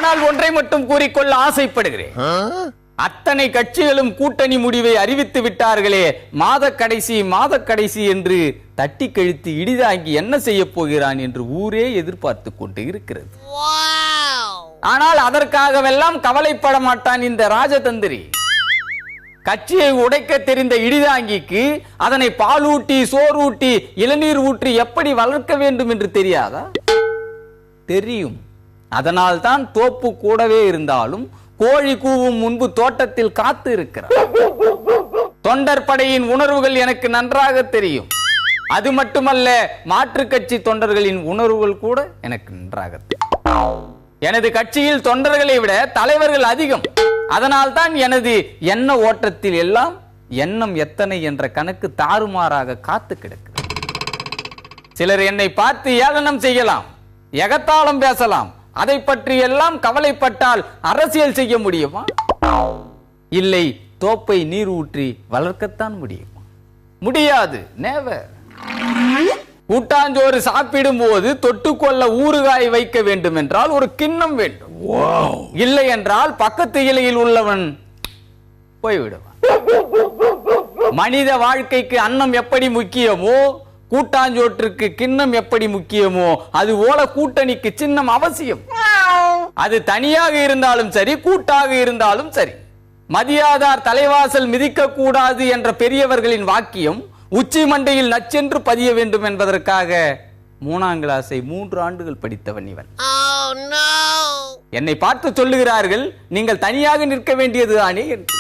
ஆனால் ஒன்றை மட்டும் கூறிக்கொள்ள ஆசைப்படுகிறேன். அத்தனை கட்சிகளும் கூட்டணி முடிவை அறிவித்து விட்டார்களே, மாத கடைசி என்று தட்டி கழித்து இடிதாங்கி என்ன செய்ய போகிறான் என்று ஊரே எதிர்பார்த்து கொண்டு இருக்கிறது. ஆனால் அதற்காகவெல்லாம் கவலைப்பட மாட்டான் இந்த ராஜதந்திரி. கட்சியை உடைக்க தெரிந்த இடிதாங்கிக்கு அதனை பாலூட்டி சோறூட்டி இளநீர் ஊற்றி எப்படி வளர்க்க வேண்டும் என்று தெரியாதா? தெரியும். அதனால் தான் தோப்பு கூடவே இருந்தாலும் கோழி கூவும் முன்பு தோட்டத்தில் காத்து இருக்கிறார். தொண்டர் படையின் உணர்வுகள் எனக்கு நன்றாக தெரியும். அது மட்டுமல்ல, மாற்று கட்சி தொண்டர்களின் உணர்வுகள் கூட எனக்கு நன்றாக தெரியும். எனது கட்சியில் தொண்டர்களை விட தலைவர்கள் அதிகம். அதனால் தான் எனது எண்ண ஓட்டத்தில் எல்லாம் எண்ணம் எத்தனை என்ற கணக்கு தாறுமாறாக காத்து கிடக்கிறது. சிலர் என்னை பார்த்து ஏளனம் செய்யலாம், எகத்தாளம் பேசலாம். அதை பற்றி எல்லாம் கவலைப்பட்டால் அரசியல் செய்ய முடியுமா? இல்லை, தோப்பை நீர் ஊற்றி வளர்க்கத்தான் முடியுமா? முடியாது. நேவர். கூட்டாஞ்சோறு சாப்பிடும் போது தொட்டுக்கொள்ள ஊறுகாய் வைக்க வேண்டும் என்றால் ஒரு கிண்ணம் வேண்டும். இல்லை என்றால் பக்கத்து இலையில் உள்ளவன் போய்விடுவான். மனித வாழ்க்கைக்கு அன்னம் எப்படி முக்கியமோ, கூட்டாஞ்சோற்றுக்கு கிண்ணம் எப்படி முக்கியமோ, அது போல கூட்டணிக்கு சின்னம் அவசியம். அது தனியாக இருந்தாலும் சரி, கூட்டாக இருந்தாலும் சரி. மதியாதார் தலைவாசல் மிதிக்க கூடாது என்ற பெரியவர்களின் வாக்கியம் உச்சி மண்டையில் நச்சென்று பதிய வேண்டும் என்பதற்காக 3ஆம் கிளாஸை 3 ஆண்டுகள் படித்தவன் இவன். என்னை பார்த்து சொல்லுகிறார்கள், நீங்கள் தனியாக நிற்க வேண்டியதுதானே என்று.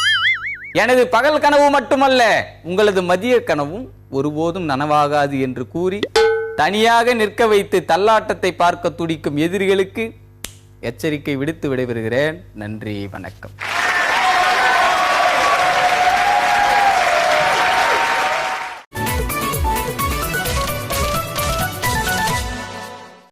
எனது பகல் கனவு மட்டுமல்ல, உங்களது மதிய கனவும் ஒருபோதும் நனவாகாது என்று கூறி தனியாக நிற்க வைத்து தள்ளாட்டத்தை பார்க்க துடிக்கும் எதிரிகளுக்கு எச்சரிக்கை விடுத்து விடைபெறுகிறேன். நன்றி, வணக்கம்.